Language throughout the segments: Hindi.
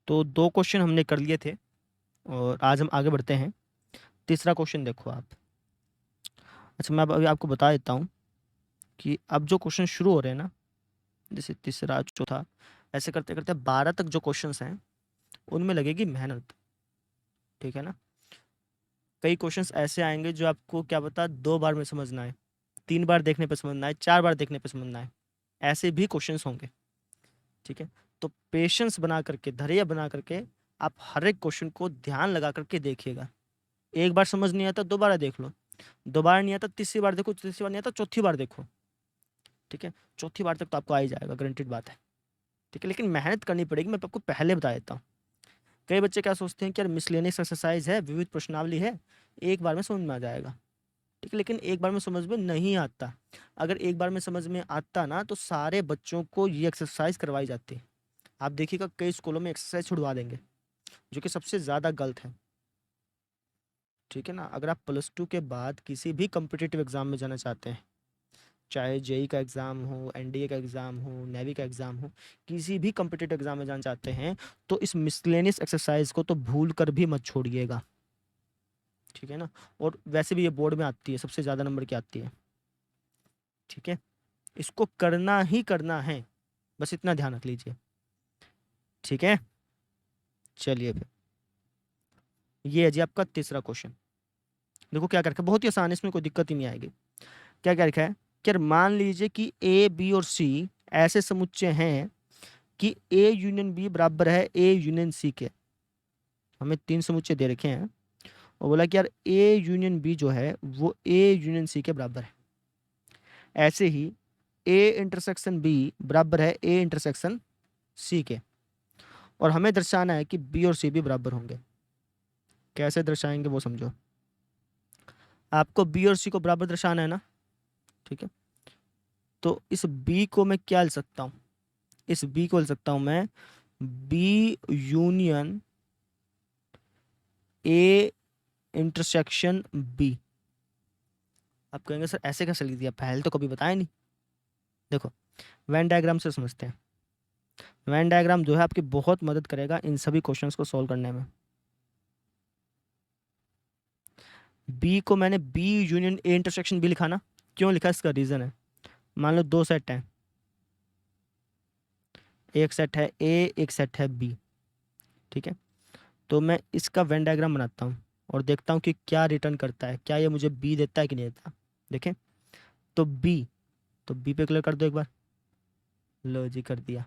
तो 2 क्वेश्चन हमने कर लिए थे और आज हम आगे बढ़ते हैं। तीसरा क्वेश्चन देखो आप। अच्छा, मैं अब अभी आपको बता देता हूँ कि अब जो क्वेश्चन शुरू हो रहे हैं ना, जैसे तीसरा, चौथा, ऐसे करते-करते 12 तक जो क्वेश्चंस हैं, उनमें लगेगी मेहनत, ठीक है ना? कई क्वेश्चंस ऐसे आएँगे जो आपको क्या पता 2 बार में समझ ना आए, 3 बार देखने पे समझ ना आए, 4 बार देखने पे समझ ना आए, ऐसे भी क्वेश्चंस होंगे, ठीक है? तो पेशेंस बना करके, धैर्य बना करके आप हर एक क्वेश्चन को ध्यान लगा करके देखिएगा। एक बार समझ नहीं आता दोबारा देख लो, दोबारा नहीं आता तीसरी बार देखो, तीसरी बार नहीं आता चौथी बार देखो, ठीक है? चौथी बार तक तो आपको आ ही जाएगा, गारंटीड बात है, ठीक है? लेकिन मेहनत करनी पड़ेगी, मैं आपको पहले बता देता हूँ। कई बच्चे क्या सोचते हैं कि यार मिसलेनियस एक्सरसाइज है, विविध प्रश्नावली है, एक बार में समझ में आ जाएगा, ठीक है? लेकिन एक बार में समझ में नहीं आता। अगर एक बार में समझ में आता ना तो सारे बच्चों को ये एक्सरसाइज करवाई जाती है। आप देखिएगा कई स्कूलों में एक्सरसाइज छुड़वा देंगे, जो कि सबसे ज़्यादा गलत है, ठीक है ना? अगर आप +2 के बाद किसी भी कॉम्पिटिटिव एग्ज़ाम में जाना चाहते हैं, चाहे जेईई का एग्ज़ाम हो, एनडीए का एग्ज़ाम हो, नेवी का एग्ज़ाम हो, किसी भी कॉम्पिटिटिव एग्ज़ाम में जाना चाहते हैं, तो इस मिसलेनियस एक्सरसाइज को तो भूल कर भी मत छोड़िएगा, ठीक है ना? और वैसे भी ये बोर्ड में आती है, सबसे ज़्यादा नंबर की आती है, ठीक है? इसको करना ही करना है, बस इतना ध्यान रख लीजिए, ठीक है? चलिए फिर, ये है जी आपका तीसरा क्वेश्चन। देखो क्या कर रखा है, बहुत ही आसान है, इसमें कोई दिक्कत ही नहीं आएगी। क्या-क्या लिखा है कि यार मान लीजिए कि ए, बी और सी ऐसे समुच्चय हैं कि ए यूनियन बी बराबर है ए यूनियन सी के। हमें 3 समुच्चय दे रखे हैं और बोला कि यार ए यूनियन बी जो है वो ए यूनियन सी के बराबर है। ऐसे ही ए इंटरसेक्शन बी बराबर है ए इंटरसेक्शन सी के और हमें दर्शाना है कि बी और सी भी बराबर होंगे। कैसे दर्शाएंगे वो समझो। आपको बी और सी को बराबर दर्शाना है ना, ठीक है? तो इस बी को मैं क्या लिख सकता हूँ? इस बी को लिख सकता हूँ मैं B union A intersection B. आप कहेंगे सर ऐसे कैसे लिख दिया, पहले तो कभी बताया नहीं। देखो, वेन डायग्राम से समझते हैं। वेन डायग्राम जो है आपकी बहुत मदद करेगा इन सभी क्वेश्चंस को सॉल्व करने में। बी को मैंने B union A intersection B लिखा ना, क्यों लिखा इसका रीजन है। मान लो 2 सेट हैं, एक सेट है ए, एक सेट है बी, ठीक है? तो मैं इसका वेन डायग्राम बनाता हूँ और देखता हूँ कि क्या रिटर्न करता है, क्या ये मुझे बी देता है कि नहीं देता। देखें, तो बी, तो बी पे क्लिक कर दो एक बार, लो जी कर दिया,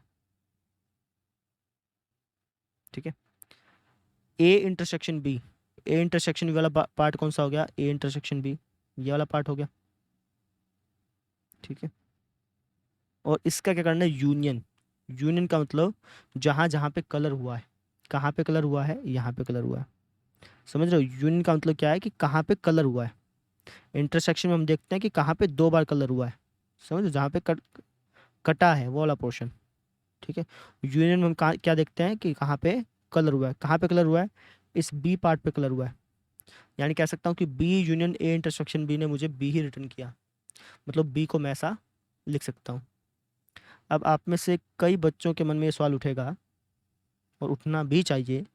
ठीक है? A intersection B, A intersection वाला पार्ट कौन सा हो गया, ए इंटरसेक्शन बी, ये वाला पार्ट हो गया, ठीक है? और इसका क्या करना है, यूनियन। यूनियन का मतलब जहां जहां पे कलर हुआ है, कहाँ पे कलर हुआ है, यहाँ पे कलर हुआ है, समझ रहे हो? यूनियन का मतलब क्या है कि कहाँ पे कलर हुआ है। इंटरसेक्शन में हम देखते हैं कि कहाँ पे 2 बार कलर हुआ है, समझ रहे हो? जहाँ पे कटा है वो वाला पोर्शन, ठीक है? यूनियन में हम क्या देखते हैं कि कहाँ पे कलर हुआ है, कहाँ पे कलर हुआ है, इस बी पार्ट पे कलर हुआ है। यानी कह सकता हूँ कि B union A intersection B ने मुझे बी ही रिटर्न किया, मतलब बी को मैं ऐसा लिख सकता हूँ। अब आप में से कई बच्चों के मन में ये सवाल उठेगा और उठना भी चाहिए,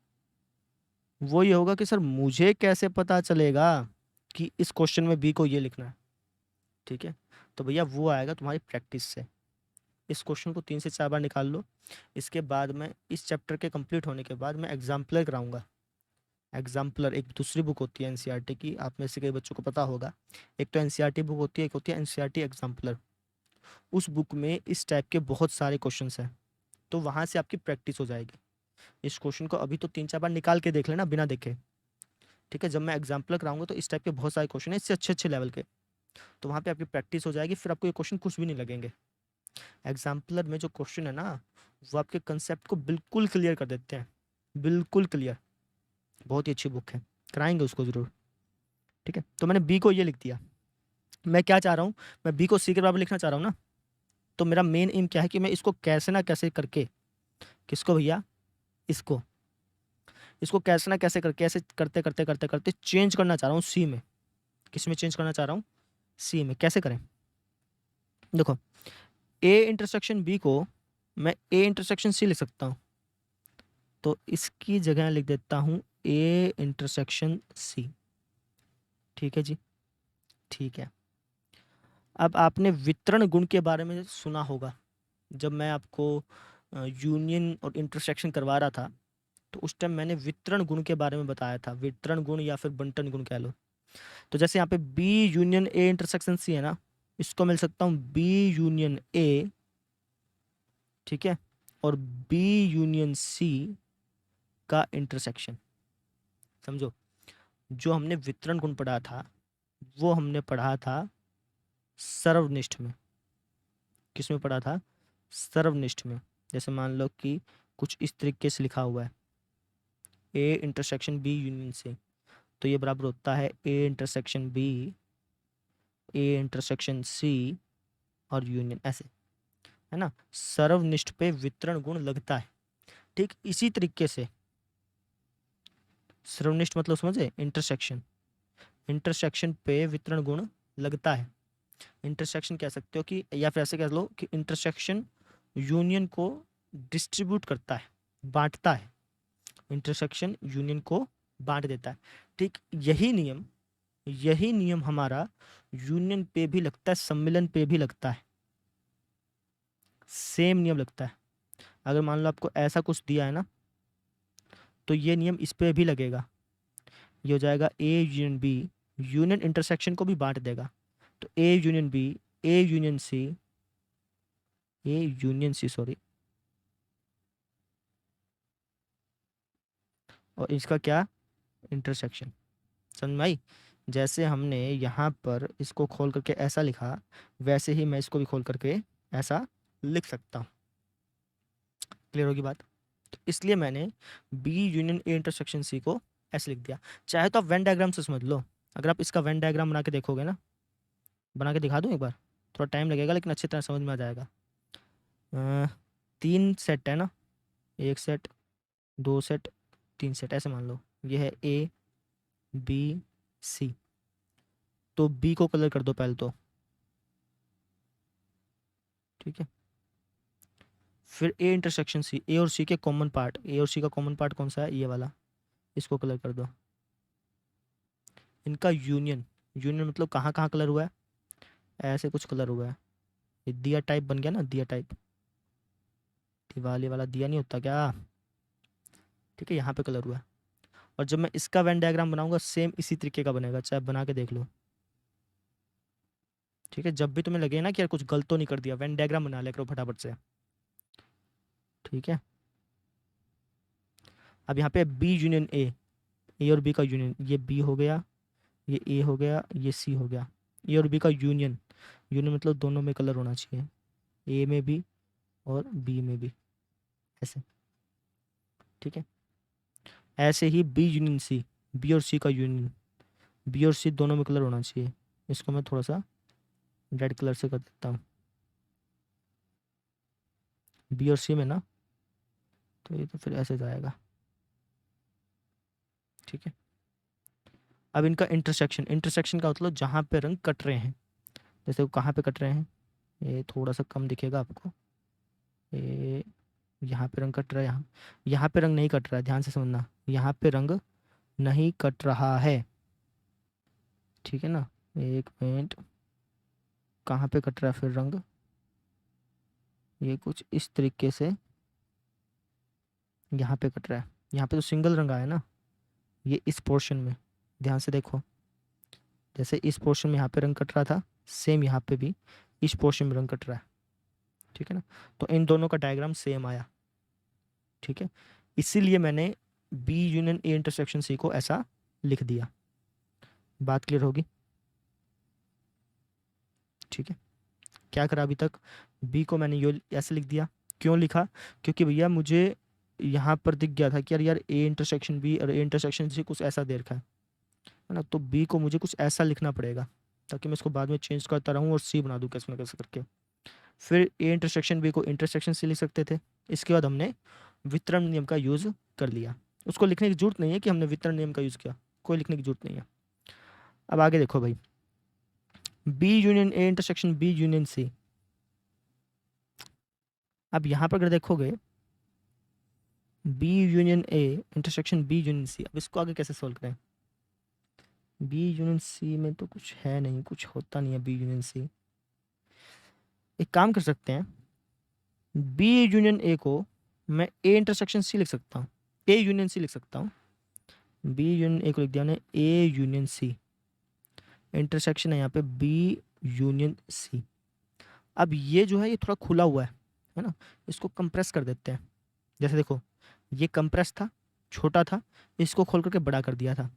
वो ये होगा कि सर मुझे कैसे पता चलेगा कि इस क्वेश्चन में बी को ये लिखना है, ठीक है? तो भैया वो आएगा तुम्हारी प्रैक्टिस से। इस क्वेश्चन को 3 से 4 बार निकाल लो। इसके बाद में इस चैप्टर के कंप्लीट होने के बाद मैं एग्जाम्पलर कराऊंगा। एग्जाम्पलर एक दूसरी बुक होती है एनसीईआरटी की, आप में से कई बच्चों को पता होगा। एक तो एनसीईआरटी बुक होती है, एक होती है एनसीईआरटी एग्जाम्पलर। उस बुक में इस टाइप के बहुत सारे क्वेश्चंस हैं, तो वहाँ से आपकी प्रैक्टिस हो जाएगी। इस क्वेश्चन को अभी तो 3-4 बार निकाल के देख लेना बिना देखे, ठीक है? जब मैं एग्जाम्पलर कराऊंगा तो इस टाइप के बहुत सारे क्वेश्चन है, इससे अच्छे अच्छे लेवल के, तो वहाँ पे आपकी प्रैक्टिस हो जाएगी, फिर आपको ये क्वेश्चन कुछ भी नहीं लगेंगे। एग्जाम्पलर में जो क्वेश्चन है ना, वो आपके कंसेप्ट को बिल्कुल क्लियर कर देते हैं, बिल्कुल क्लियर। बहुत ही अच्छी बुक है, कराएंगे उसको ज़रूर, ठीक है? तो मैंने बी को ये लिख दिया। मैं क्या चाह रहा हूँ, मैं बी को सी के बराबर लिखना चाह रहा हूँ ना, तो मेरा मेन एम क्या है कि मैं इसको कैसे ना कैसे करके, किसको भैया, इसको इसको कैसे ना कैसे करके, ऐसे करते करते करते करते चेंज करना चाह रहा हूँ सी में। किस में चेंज करना चाह रहा हूँ, सी में। कैसे करें, देखो, ए इंटरसेक्शन बी को मैं ए इंटरसेक्शन सी लिख सकता हूँ, तो इसकी जगह लिख देता हूँ ए इंटरसेक्शन सी। ठीक है जी, ठीक है। अब आपने वितरण गुण के बारे में सुना होगा। जब मैं आपको यूनियन और इंटरसेक्शन करवा रहा था तो उस टाइम मैंने वितरण गुण के बारे में बताया था, वितरण गुण या फिर बंटन गुण कह लो। तो जैसे यहाँ पे B union A intersection C है ना, इसको मिल सकता हूँ बी यूनियन ए, ठीक है, और बी यूनियन सी का इंटरसेक्शन। समझो, जो हमने वितरण गुण पढ़ा था वो हमने पढ़ा था सर्वनिष्ठ में। किस में पढ़ा था? सर्वनिष्ठ में। जैसे मान लो कि कुछ इस तरीके से लिखा हुआ है ए इंटरसेक्शन बी यूनियन से, तो ये बराबर होता है A intersection B, A intersection C और यूनियन, ऐसे, है ना। सर्वनिष्ठ पे वितरण गुण लगता है। ठीक इसी तरीके से सर्वनिष्ठ मतलब समझे, इंटरसेक्शन, इंटरसेक्शन पे वितरण गुण लगता है। इंटरसेक्शन कह सकते हो कि, या फिर ऐसे कह लो कि इंटरसेक्शन यूनियन को डिस्ट्रीब्यूट करता है, बांटता है। इंटरसेक्शन यूनियन को बांट देता है। ठीक यही नियम हमारा यूनियन पे भी लगता है, सम्मिलन पे भी लगता है। सेम नियम लगता है। अगर मान लो आपको ऐसा कुछ दिया है ना, तो ये नियम इस पे भी लगेगा। ये हो जाएगा A union B, union intersection को भी बांट देगा। तो A union B, A union C, A union C sorry, और इसका क्या, इंटरसेक्शन। समझ में आई? जैसे हमने यहाँ पर इसको खोल करके ऐसा लिखा, वैसे ही मैं इसको भी खोल करके ऐसा लिख सकता हूँ। क्लियर होगी बात? तो इसलिए मैंने B union A intersection C को ऐसे लिख दिया। चाहे तो आप वेन डायग्राम से समझ लो। अगर आप इसका वेन डायग्राम बना के देखोगे ना, बना के दिखा दूँ एक बार, थोड़ा टाइम लगेगा लेकिन अच्छी तरह समझ में आ जाएगा। 3 सेट है ना, 1 सेट, 2 सेट, 3 सेट, ऐसे मान लो। ये है ए बी सी। तो बी को कलर कर दो पहले तो, ठीक है। फिर ए इंटरसेक्शन सी, ए और सी के कॉमन पार्ट, ए और सी का कॉमन पार्ट कौन सा है, ये वाला, इसको कलर कर दो। इनका यूनियन, यूनियन मतलब कहाँ कहाँ कलर हुआ है, ऐसे कुछ कलर हुआ है। ये दिया टाइप बन गया ना, दिया टाइप, दिवाली वाला दिया नहीं होता क्या, ठीक है, यहाँ पे कलर हुआ है। और जब मैं इसका वेन डायग्राम बनाऊंगा सेम इसी तरीके का बनेगा, चाहे बना के देख लो। ठीक है, जब भी तुम्हें लगे ना कि यार कुछ गलत तो नहीं कर दिया, वेन डायग्राम बना लिया करो फटाफट से। ठीक है, अब यहाँ पे बी यूनियन ए और बी का यूनियन, ये बी हो गया, ये ए हो गया, ये सी हो गया। ए और बी का यूनियन, यूनियन मतलब दोनों में कलर होना चाहिए, ए में भी और बी में भी, ऐसे। ठीक है, ऐसे ही बी यूनियन सी, बी और सी का यूनियन, बी और सी दोनों में कलर होना चाहिए। इसको मैं थोड़ा सा रेड कलर से कर देता हूँ, बी और सी में ना, तो ये तो फिर ऐसे जाएगा। ठीक है, अब इनका इंटरसेक्शन, इंटरसेक्शन का मतलब जहाँ पे रंग कट रहे हैं। जैसे वो कहाँ पे कट रहे हैं, ये थोड़ा सा कम दिखेगा आपको, ये यहाँ पे रंग कट रहा है, यहाँ यहाँ पे रंग नहीं कट रहा है, ध्यान से समझना, यहाँ पे रंग नहीं कट रहा है। ठीक है ना, एक मिनट, कहाँ पे कट रहा है फिर रंग, ये कुछ इस तरीके से यहाँ पे कट रहा है। यहाँ पे तो सिंगल रंग आया ना, ये इस पोर्शन में, ध्यान से देखो, जैसे इस पोर्शन में यहाँ पे रंग कट रहा था, सेम यहाँ पे भी इस पोर्शन में रंग कट रहा है। ठीक है ना, तो इन दोनों का डायग्राम सेम आया। ठीक है, इसीलिए मैंने B union A intersection C को ऐसा लिख दिया। बात क्लियर होगी? ठीक है, क्या करा अभी तक, बी को मैंने यो ऐसे लिख दिया। क्यों लिखा? क्योंकि भैया मुझे यहाँ पर दिख गया था कि यार यार ए इंटरसेक्शन बी और ए इंटरसेक्शन सी कुछ ऐसा दे रखा है ना, तो बी को मुझे कुछ ऐसा लिखना पड़ेगा ताकि मैं इसको बाद में चेंज करता रहूँ और सी बना दूँ कैसे ना कैसे करके। फिर ए इंटरसेक्शन बी को इंटरसेक्शन सी लिख सकते थे। इसके बाद हमने वितरण नियम का यूज़ कर लिया। उसको लिखने की जरूरत नहीं है कि हमने वितरण नियम का यूज़ किया, कोई लिखने की जरूरत नहीं है। अब आगे देखो भाई, B union A intersection B union C. अब यहाँ पर अगर देखोगे B union A intersection B union C. अब इसको आगे कैसे सोल्व करें? बी यूनियन सी में तो कुछ है नहीं, कुछ होता नहीं है बी यूनियन सी। एक काम कर सकते हैं, बी यूनियन ए को मैं ए इंटरसेक्शन सी लिख सकता हूँ, ए यूनियन सी लिख सकता हूँ। बी यूनियन ए को लिख दिया मैंने ए यूनियन सी, इंटरसेक्शन है यहाँ पे बी यूनियन सी। अब ये जो है ये थोड़ा खुला हुआ है ना, इसको कंप्रेस कर देते हैं। जैसे देखो ये कंप्रेस था, छोटा था, इसको खोल करके बड़ा कर दिया था।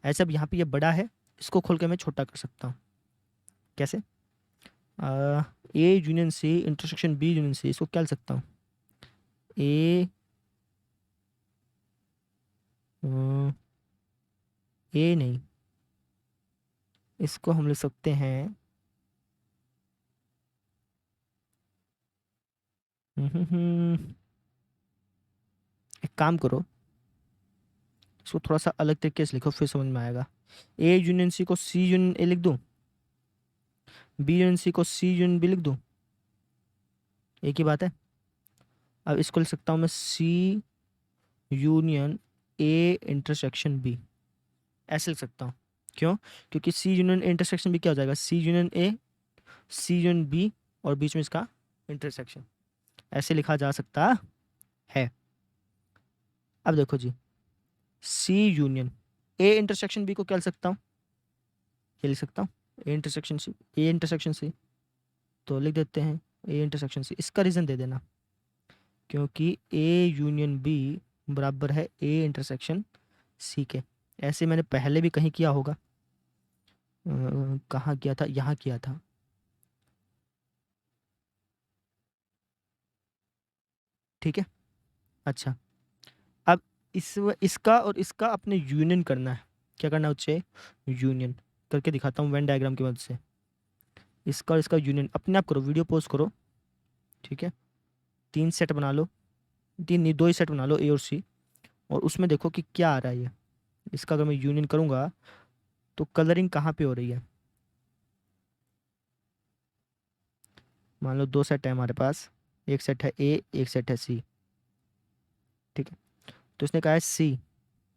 ऐसे अब यहाँ पे ये बड़ा है, इसको खोल के मैं छोटा कर सकता हूँ। कैसे? A union C intersection B union C, इसको क्या लिख सकता हूँ? ए ए नहीं, इसको हम लिख सकते हैं एक काम करो, इसको थोड़ा सा अलग तरीके से लिखो, फिर समझ में आएगा। ए यूनियन सी को सी यूनियन ए लिख दूं, बी यूनियन सी को सी यूनियन बी लिख दूं, एक ही बात है। अब इसको लिख सकता हूँ मैं C union A intersection B, ऐसे लिख सकता हूँ। क्यों? क्योंकि C union A intersection B क्या हो जाएगा? C union A, C union B, और बीच में इसका इंटरसेक्शन, ऐसे लिखा जा सकता है। अब देखो जी, सी यूनियन ए इंटरसेक्शन बी को क्या लिख सकता हूँ? ये लिख सकता हूँ ए इंटरसेक्शन सी, ए इंटरसेक्शन सी, तो लिख देते हैं ए इंटरसेक्शन सी। इसका रीज़न दे देना, क्योंकि ए यूनियन बी बराबर है ए इंटरसेक्शन सी के। ऐसे मैंने पहले भी कहीं किया होगा, कहाँ किया था? यहाँ किया था। ठीक है, अच्छा अब इसका और इसका अपने यूनियन करना है। क्या करना है उससे? यूनियन करके दिखाता हूँ वेन डायग्राम की मदद से। इसका और इसका यूनियन अपने आप करो, वीडियो पॉज करो, ठीक है। 3 सेट बना लो, 3 नहीं 2 ही सेट बना लो, ए और सी, और उसमें देखो कि क्या आ रहा है ये। इसका अगर मैं यूनियन करूँगा तो कलरिंग कहाँ पे हो रही है? मान लो 2 सेट है हमारे पास, एक सेट है ए, एक सेट है सी, ठीक है। तो इसने कहा है सी,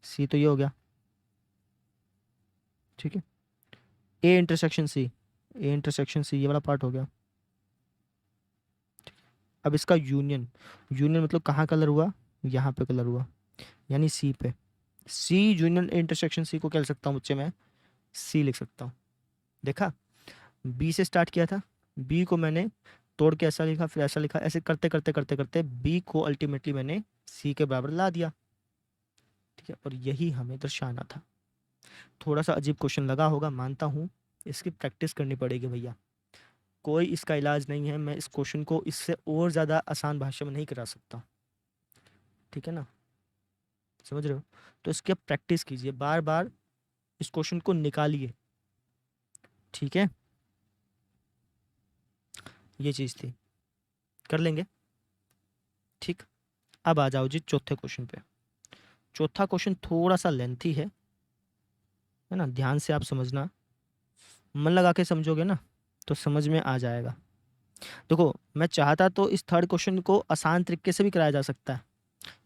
सी तो ये हो गया, ठीक है। A intersection C, A intersection सी ये वाला पार्ट हो गया। अब इसका यूनियन, यूनियन मतलब कहाँ कलर हुआ? यहाँ पे कलर हुआ, यानी सी पे। सी यूनियन ए इंटरसेक्शन सी को क्या लिख सकता हूँ बच्चे? मैं सी लिख सकता हूँ। देखा, बी से स्टार्ट किया था, बी को मैंने तोड़ के ऐसा लिखा, फिर ऐसा लिखा, ऐसे करते करते करते करते बी को अल्टीमेटली मैंने सी के बराबर ला दिया, ठीक है। और यही हमें दर्शाना था। थोड़ा सा अजीब क्वेश्चन लगा होगा, मानता हूँ, इसकी प्रैक्टिस करनी पड़ेगी भैया, कोई इसका इलाज नहीं है। मैं इस क्वेश्चन को इससे और ज़्यादा आसान भाषा में नहीं करा सकता, ठीक है ना, समझ रहे हो? तो इसकी अब प्रैक्टिस कीजिए, बार बार इस क्वेश्चन को निकालिए, ठीक है। ये चीज़ थी, कर लेंगे, ठीक। अब आ जाओ जी चौथे क्वेश्चन पे। चौथा क्वेश्चन थोड़ा सा लेंथी है ना, ध्यान से आप समझना, मन लगा के समझोगे ना तो समझ में आ जाएगा। देखो मैं चाहता तो इस थर्ड क्वेश्चन को आसान तरीके से भी कराया जा सकता है,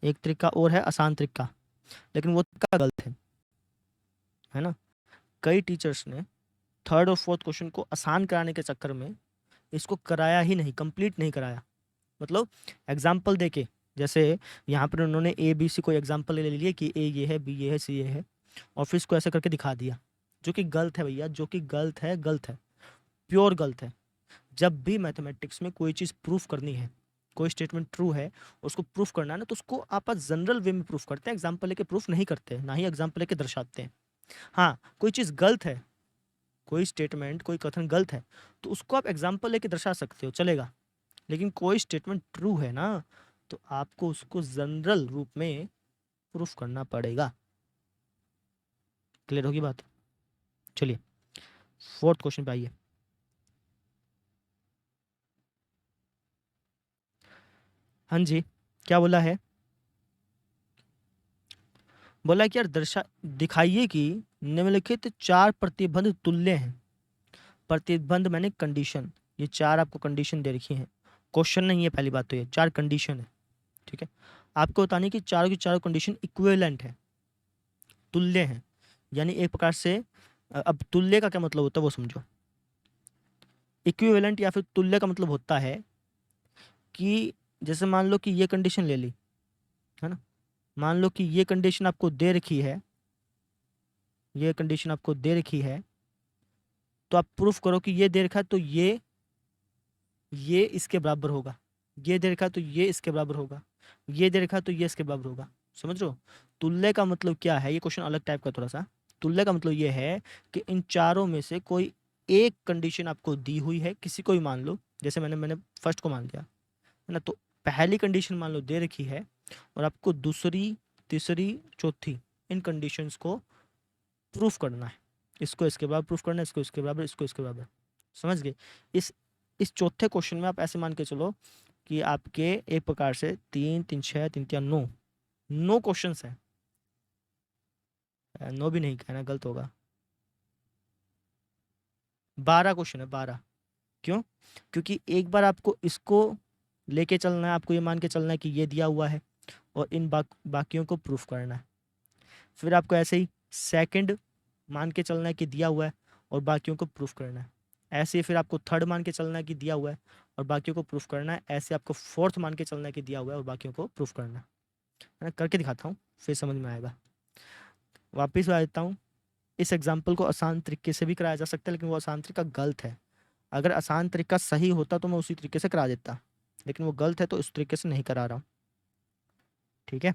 एक तरीका और है आसान तरीका, लेकिन वो तरीका गलत है ना। कई टीचर्स ने थर्ड और फोर्थ क्वेश्चन को आसान कराने के चक्कर में इसको कराया ही नहीं, कंप्लीट नहीं कराया। मतलब एग्जाम्पल देके, जैसे यहाँ पर उन्होंने ए बी सी कोई एग्जाम्पल ले लिए कि ए ये है, बी ये है, सी ये है, और फिर इसको ऐसे करके दिखा दिया, जो कि गलत है भैया, जो कि गलत है, गलत है, प्योर गलत है। जब भी मैथमेटिक्स में कोई चीज़ प्रूफ करनी है, कोई स्टेटमेंट ट्रू है, उसको प्रूफ करना है ना, तो उसको आप जनरल वे में प्रूफ करते हैं, एग्जाम्पल लेके प्रूफ नहीं करते, ना ही एग्जाम्पल लेके दर्शाते हैं। हाँ, कोई चीज़ गलत है, कोई स्टेटमेंट, कोई कथन गलत है, तो उसको आप एग्जाम्पल लेके दर्शा सकते हो, चलेगा। लेकिन कोई स्टेटमेंट ट्रू है ना, तो आपको उसको जनरल रूप में प्रूफ करना पड़ेगा। क्लियर होगी बात? चलिए फोर्थ क्वेश्चन पे आइए। हाँ जी, क्या बोला है? बोला कि यार दिखाइए कि निम्नलिखित 4 प्रतिबंध तुल्य हैं। प्रतिबंध मैंने कंडीशन, ये 4 आपको कंडीशन दे रखी हैं, क्वेश्चन नहीं है, पहली बात तो ये 4 कंडीशन है, ठीक है, आपको बतानी है कि चारों की चारों कंडीशन इक्विवेलेंट है, तुल्य हैं, यानी एक प्रकार से अब तुल्य का क्या मतलब होता है वो समझो। इक्विवेलेंट या फिर तुल्य का मतलब होता है कि जैसे मान लो कि ये कंडीशन ले ली, है ना, मान लो कि ये कंडीशन आपको दे रखी है, ये कंडीशन आपको दे रखी है, तो आप प्रूफ करो कि ये दे रखा है तो ये इसके बराबर होगा, ये दे रखा है तो ये इसके बराबर होगा, ये दे रखा है तो ये इसके बराबर होगा। समझ रहे हो? तुल्य का मतलब क्या है, ये क्वेश्चन अलग टाइप का थोड़ा सा। तुल्य का मतलब ये है कि इन चारों में से कोई एक कंडीशन आपको दी हुई है, किसी को भी मान लो, जैसे मैंने फर्स्ट को मान लिया, है ना, तो पहली कंडीशन मान लो दे रखी है और आपको दूसरी, तीसरी, चौथी इन कंडीशंस को प्रूफ करना है। इसको इसके बराबर प्रूफ करना है, इसको इसके बराबर, इसको इसके बराबर। समझ गए? इस इस चौथे क्वेश्चन में आप ऐसे मान के चलो कि आपके एक प्रकार से 3 3 6 3 3 9 क्वेश्चन हैं। 9 भी नहीं कहना, गलत होगा, 12 क्वेश्चन है, 12। क्यों? क्योंकि एक बार आपको इसको लेके चलना है, आपको ये मान के चलना है कि ये दिया हुआ है और इन बाकियों को प्रूफ करना है। फिर आपको ऐसे ही सेकंड मान के चलना है कि दिया हुआ है और बाकियों को प्रूफ करना है। ऐसे ही फिर आपको थर्ड मान के चलना है कि दिया हुआ है और बाकियों को प्रूफ करना है। ऐसे आपको फोर्थ मान के चलना है कि दिया हुआ है और बाकियों को प्रूफ करना है। मैं करके दिखाता हूँ, फिर समझ में आएगा। वापिस आ देता हूँ। इस एग्जाम्पल को आसान तरीके से भी कराया जा सकता है, लेकिन वो आसान तरीका गलत है। अगर आसान तरीका सही होता तो मैं उसी तरीके से करा देता, लेकिन वो गलत है तो इस तरीके से नहीं करा रहा हूँ। ठीक है,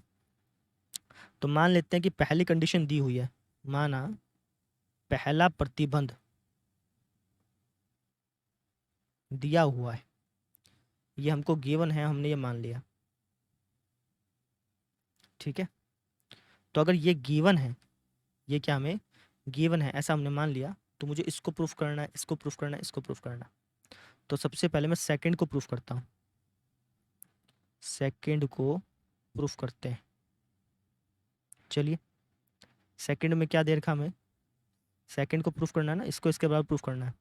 तो मान लेते हैं कि पहली कंडीशन दी हुई है, माना पहला प्रतिबंध दिया हुआ है, ये हमको गिवन है, हमने ये मान लिया। ठीक है, तो अगर ये गिवन है, ये क्या हमें गिवन है ऐसा हमने मान लिया, तो मुझे इसको प्रूफ करना है, इसको प्रूफ करना है, इसको प्रूफ करना है। तो सबसे पहले मैं सेकंड को प्रूफ करता हूँ, सेकंड को प्रूफ करते हैं। चलिए, सेकंड में क्या दे रखा हमें, सेकंड को प्रूफ करना है ना, इसको इसके बराबर प्रूफ करना है,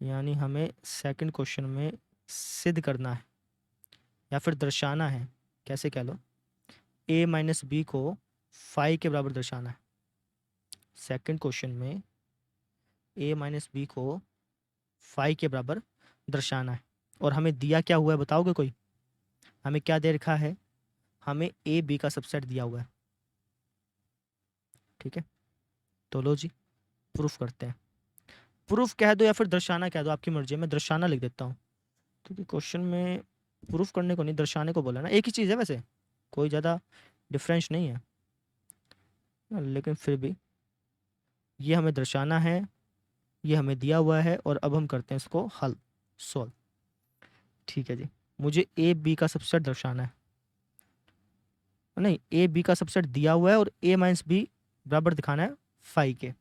यानी हमें सेकंड क्वेश्चन में सिद्ध करना है या फिर दर्शाना है, कैसे कह लो, a माइनस बी को फाइव के बराबर दर्शाना है। सेकंड क्वेश्चन में a माइनस बी को फाइव के बराबर दर्शाना है। और हमें दिया क्या हुआ है बताओगे कोई? हमें क्या दे रखा है? हमें ए बी का सबसेट दिया हुआ है। ठीक है, तो लो जी, प्रूफ करते हैं। प्रूफ कह दो या फिर दर्शाना कह दो, आपकी मर्जी है। मैं दर्शाना लिख देता हूँ, क्योंकि क्वेश्चन में प्रूफ करने को नहीं, दर्शाने को बोला ना। एक ही चीज़ है वैसे, कोई ज़्यादा डिफरेंस नहीं है, लेकिन फिर भी ये हमें दर्शाना है, ये हमें दिया हुआ है, और अब हम करते हैं इसको हल, सॉल्व। ठीक है जी, मुझे ए बी का सबसेट दर्शाना है, नहीं, ए बी का सबसेट दिया हुआ है और ए माइनस बी बराबर दिखाना है फाइव के।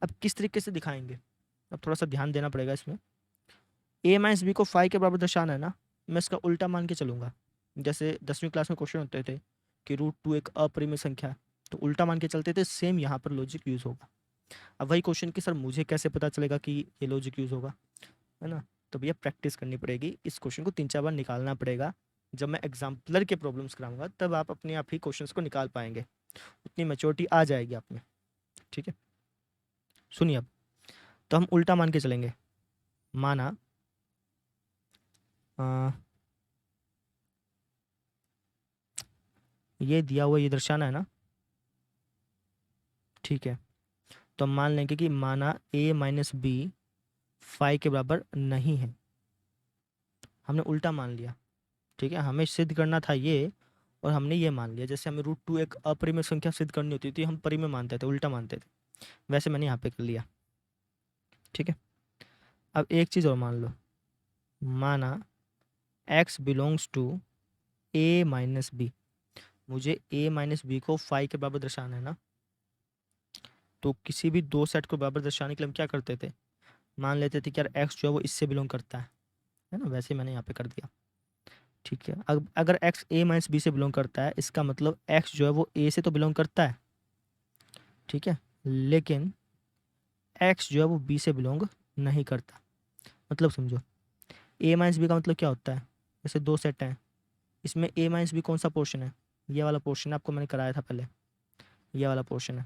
अब किस तरीके से दिखाएंगे, अब थोड़ा सा ध्यान देना पड़ेगा इसमें। ए माइनस बी को फाइव के बराबर दर्शाना है ना, मैं इसका उल्टा मान के चलूंगा। जैसे 10वीं क्लास में क्वेश्चन होते थे कि रूट टू एक अपरिमेय संख्या है, तो उल्टा मान के चलते थे, सेम यहाँ पर लॉजिक यूज़ होगा। अब वही क्वेश्चन कि सर मुझे कैसे पता चलेगा कि ये लॉजिक यूज़ होगा, है ना, तो भैया प्रैक्टिस करनी पड़ेगी, इस क्वेश्चन को 3 4 बार निकालना पड़ेगा। जब मैं एग्जाम्पलर के प्रॉब्लम्स कराऊंगा तब आप अपने आप ही क्वेश्चंस को निकाल पाएंगे, उतनी मैच्योरिटी आ जाएगी आप में। ठीक है, सुनिए अब, तो हम उल्टा मान के चलेंगे। माना ये दिया हुआ, ये दर्शाना है ना, ठीक है, तो हम मान लेंगे कि माना a माइनस बी फाइव के बराबर नहीं है, हमने उल्टा मान लिया। ठीक है, हमें सिद्ध करना था ये और हमने ये मान लिया। जैसे हमें रूट टू एक अपरिमेय संख्या सिद्ध करनी होती थी, हम परिमेय मानते थे, उल्टा मानते थे, वैसे मैंने यहाँ पे कर लिया। ठीक है, अब एक चीज़ और मान लो, माना x belongs to a minus B, मुझे a माइनस बी को फाइव के बराबर दर्शाना है ना, तो किसी भी दो सेट को बराबर दर्शाने के लिए हम क्या करते थे, मान लेते थे कि यार x जो है वो इससे बिलोंग करता है ना, वैसे मैंने यहाँ पे कर दिया। ठीक है, अब अगर x a माइनस बी से बिलोंग करता है, इसका मतलब x जो है वो a से तो बिलोंग करता है, ठीक है, लेकिन x जो है वो b से बिलोंग नहीं करता। मतलब समझो, a माइनस बी का मतलब क्या होता है, जैसे दो सेट हैं, इसमें ए माइनस बी कौन सा पोर्शन है? ये वाला पोर्शन है, आपको मैंने कराया था पहले, ये वाला पोर्शन है।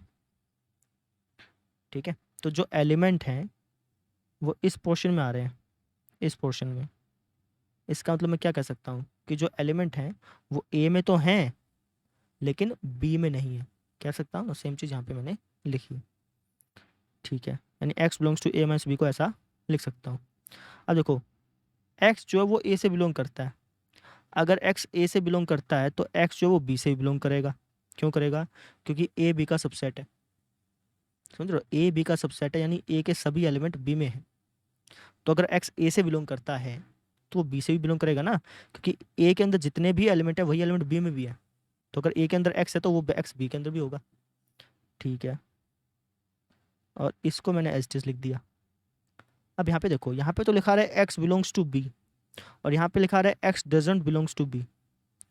ठीक है, तो जो एलिमेंट हैं वो इस पोर्शन में आ रहे हैं, इस पोर्शन में। इसका मतलब मैं क्या कह सकता हूँ कि जो एलिमेंट हैं वो ए में तो हैं लेकिन बी में नहीं है। कह सकता हूँ ना, सेम चीज़ यहाँ पे मैंने लिखी है। ठीक है, यानी X belongs to A minus B को ऐसा लिख सकता हूँ। अब देखो, एक्स जो है वो ए से बिलोंग करता है। अगर एक्स ए से बिलोंग करता है तो एक्स जो है वो बी से भी बिलोंग करेगा। क्यों करेगा? क्योंकि ए बी का सबसेट है। समझ रहे हो, ए बी का सबसेट है, यानी ए के सभी एलिमेंट बी में है। तो अगर एक्स ए से बिलोंग करता है तो वो बी से भी बिलोंग करेगा ना, क्योंकि ए के अंदर जितने भी एलिमेंट है वही एलिमेंट बी में भी है। तो अगर ए के अंदर एक्स है तो वो एक्स बी के अंदर भी होगा। ठीक है, और इसको मैंने एज टिज लिख दिया। अब यहाँ पे देखो, यहाँ पे तो लिखा रहा है एक्स बिलोंग्स टू बी, और यहाँ पे लिखा रहा है X doesn't belongs to B.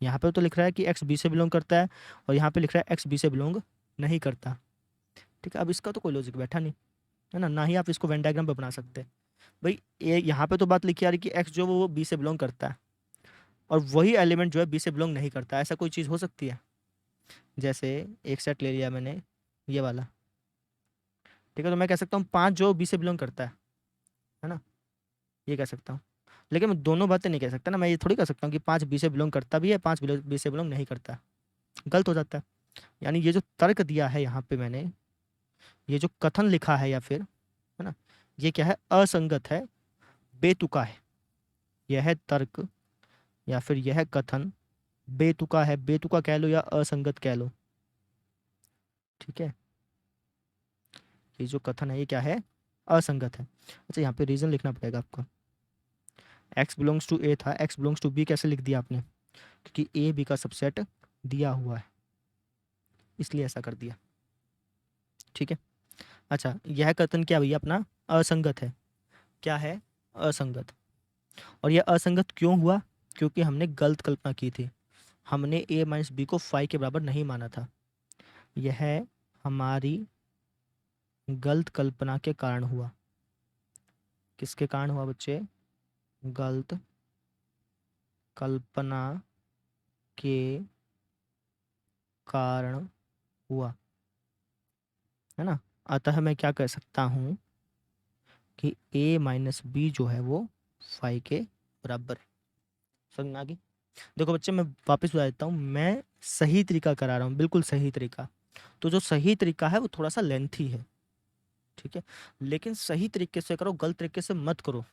यहाँ पे तो लिख रहा है कि एक्स बी से बिलोंग करता है, और यहाँ पे लिख रहा है एक्स बी से बिलोंग नहीं करता। ठीक है, अब इसका तो कोई लॉजिक बैठा नहीं है ना, ना ही आप इसको वेन डायग्राम पे बना सकते। भाई ये यहाँ पे तो बात लिखी आ रही कि एक्स जो वो बी से बिलोंग करता है, और वही एलिमेंट जो है बी से बिलोंग नहीं करता। ऐसा कोई चीज़ हो सकती है? जैसे एक सेट ले लिया मैंने, ये वाला। ठीक है, तो मैं कह सकता हूँ 5 जो बी से बिलोंग करता है ना, ये कह सकता हूँ। लेकिन मैं दोनों बातें नहीं कह सकता ना, मैं ये थोड़ी कह सकता हूँ कि 5 बी से बिलोंग करता भी है, 5 बी से बिलोंग नहीं करता। गलत हो जाता है। यानी ये जो तर्क दिया है यहाँ पे मैंने, ये जो कथन लिखा है या फिर, है ना, ये क्या है? असंगत है, बेतुका है। यह है तर्क या फिर यह कथन बेतुका है। बेतुका कह लो या असंगत कह लो। ठीक है, ये जो कथन है ये क्या है? असंगत है। अच्छा, यहाँ पे रीजन लिखना पड़ेगा आपको। एक्स बिलोंग्स टू ए था, एक्स बिलोंग्स टू बी कैसे लिख दिया आपने? क्योंकि ए बी का सबसेट दिया हुआ है, इसलिए ऐसा कर दिया। ठीक है, अच्छा, यह कथन क्या भैया अपना? असंगत है। क्या है? असंगत। और यह असंगत क्यों हुआ? क्योंकि हमने गलत कल्पना की थी। हमने ए माइनस बी को फाई के बराबर नहीं माना था। यह हमारी गलत कल्पना के कारण हुआ। किसके कारण हुआ बच्चे? गलत कल्पना के कारण हुआ, है ना। अतः मैं क्या कह सकता हूँ कि ए माइनस बी जो है वो फाई के बराबर है। समझ में आ गई? देखो बच्चे, मैं वापस बता देता हूँ, मैं सही तरीका करा रहा हूँ, बिल्कुल सही तरीका। तो जो सही तरीका है वो थोड़ा सा लेंथी है। ठीक है, लेकिन सही तरीके से करो, गलत तरीके से मत करो।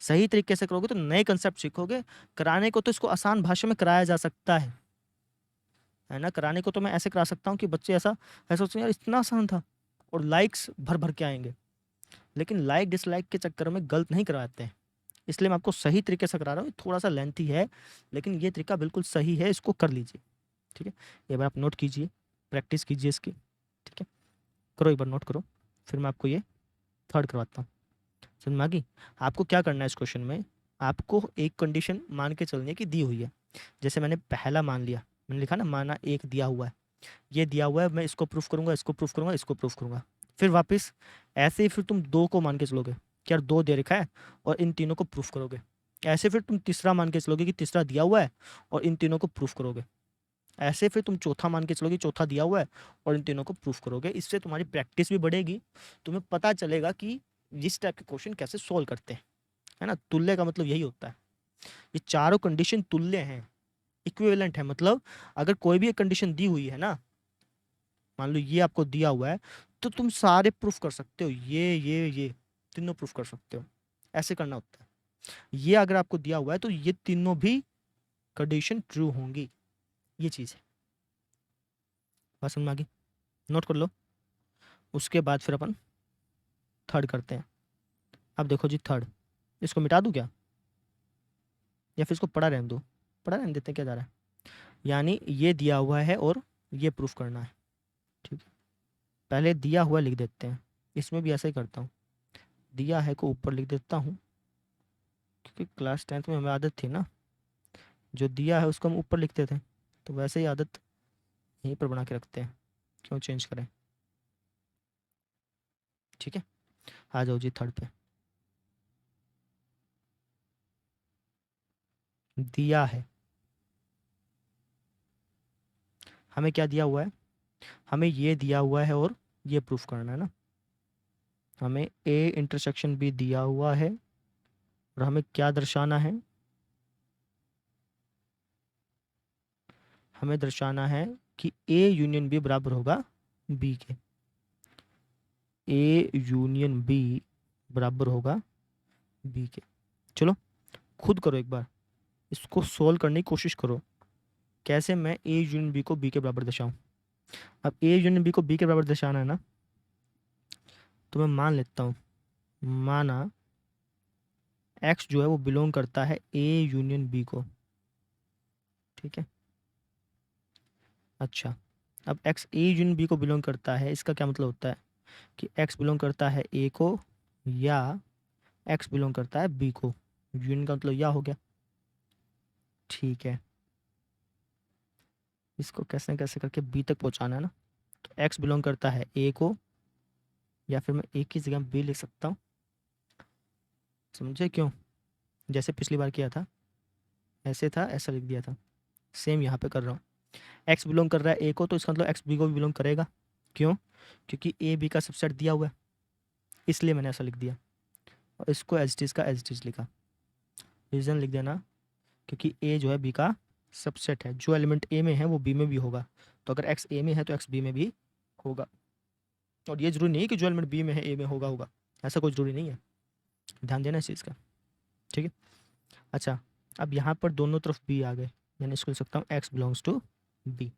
सही तरीके से करोगे तो नए कंसेप्ट सीखोगे। कराने को तो इसको आसान भाषा में कराया जा सकता है ना। कराने को तो मैं ऐसे करा सकता हूँ कि बच्चे ऐसा ऐसा सोचें, यार इतना आसान था, और लाइक्स भर भर के आएंगे। लेकिन लाइक डिसलाइक के चक्कर में गलत नहीं करवाते हैं। इसलिए मैं आपको सही तरीके से करा रहा हूँ। थोड़ा सा लेंथी है, लेकिन ये तरीका बिल्कुल सही है, इसको कर लीजिए। ठीक है, एक बार आप नोट कीजिए, प्रैक्टिस कीजिए इसकी। ठीक है, करो, एक बार नोट करो, फिर मैं आपको ये थर्ड करवाता हूँ। समझ में आ गई? आपको क्या करना है इस क्वेश्चन में? आपको एक कंडीशन मान के चलनी है कि दी हुई है। जैसे मैंने पहला मान लिया, मैंने लिखा ना, माना एक दिया हुआ है, ये दिया हुआ है, मैं इसको प्रूफ करूंगा, इसको प्रूफ करूंगा, इसको प्रूफ करूंगा। फिर वापस ऐसे ही फिर तुम दो को मान के चलोगे कि यार दो दे रखा है, और इन तीनों को प्रूफ करोगे। ऐसे फिर तुम तीसरा मान के चलोगे कि तीसरा दिया हुआ है, और इन तीनों को प्रूफ करोगे। ऐसे फिर तुम चौथा मान के चलोगे, चौथा दिया हुआ है, और इन तीनों को प्रूफ करोगे। इससे तुम्हारी प्रैक्टिस भी बढ़ेगी, तुम्हें पता चलेगा कि इस टाइप के क्वेश्चन कैसे सोल्व करते हैं, है ना। तुल्य का मतलब यही होता है, ये चारों कंडीशन तुल्य हैं, इक्विवेलेंट है। मतलब अगर कोई भी एक कंडीशन दी हुई है ना, मान लो ये आपको दिया हुआ है, तो तुम सारे प्रूफ कर सकते हो, ये तीनों प्रूफ कर सकते हो। ऐसे करना होता है। ये अगर आपको दिया हुआ है तो ये तीनों भी कंडीशन ट्रू होंगी, ये चीज है। बात समझ में आ गई? नोट कर लो। उसके बाद फिर अपन थर्ड करते हैं। अब देखो जी, थर्ड, इसको मिटा दूं क्या, या फिर इसको पढ़ा रहने दो? पढ़ा रहने देते हैं, क्या जा रहा है। यानी ये दिया हुआ है और ये प्रूफ करना है। ठीक है, पहले दिया हुआ लिख देते हैं। इसमें भी ऐसा ही करता हूँ, दिया है को ऊपर लिख देता हूँ, क्योंकि क्लास 10th में हमें आदत थी ना, जो दिया है उसको हम ऊपर लिखते थे, तो वैसे ही आदत यहीं पर बना के रखते हैं, क्यों चेंज करें। ठीक है, आ जाओ जी थर्ड पे। दिया है हमें क्या दिया हुआ है, हमें ये दिया हुआ है और ये प्रूफ करना है ना। हमें ए इंटरसेक्शन बी दिया हुआ है और हमें क्या दर्शाना है, हमें दर्शाना है कि ए यूनियन बी बराबर होगा बी के। ए यूनियन बी बराबर होगा बी के। चलो खुद करो एक बार, इसको सोल्व करने की कोशिश करो, कैसे मैं ए यूनियन बी को बी के बराबर दर्शाऊं। अब ए यूनियन बी को बी के बराबर दर्शाना है ना, तो मैं मान लेता हूँ, माना एक्स जो है वो बिलोंग करता है ए यूनियन बी को, ठीक है। अच्छा, अब एक्स ए यूनियन बी को बिलोंग करता है, इसका क्या मतलब होता है कि एक्स बिलोंग करता है ए को या एक्स बिलोंग करता है बी को। यूनियन का मतलब या हो गया, ठीक है। इसको कैसे न कैसे करके बी तक पहुंचाना है ना, तो एक्स बिलोंग करता है ए को, या फिर मैं ए की जगह बी लिख सकता हूँ, समझे क्यों, जैसे पिछली बार किया था ऐसे था, ऐसा लिख दिया था, सेम यहाँ पे कर रहा हूँ। एक्स बिलोंग कर रहा है ए को, तो इसका मतलब एक्स बी को भी बिलोंग करेगा, क्यों, क्योंकि ए बी का सबसेट दिया हुआ है, इसलिए मैंने ऐसा लिख दिया और इसको एज इट इज़ का एज इट इज़ लिखा। रीज़न लिख देना, क्योंकि ए जो है बी का सबसेट है, जो एलिमेंट ए में है वो बी में भी होगा, तो अगर एक्स ए में है तो एक्स बी में भी होगा। और ये जरूरी नहीं है कि जो एलिमेंट बी में है ए में होगा, ऐसा कोई जरूरी नहीं है, ध्यान देना इस चीज़ का, ठीक है। अच्छा, अब यहाँ पर दोनों तरफ बी आ गए, मैंने इसको लिख सकता हूँ एक्स बिलोंग्स टू बी,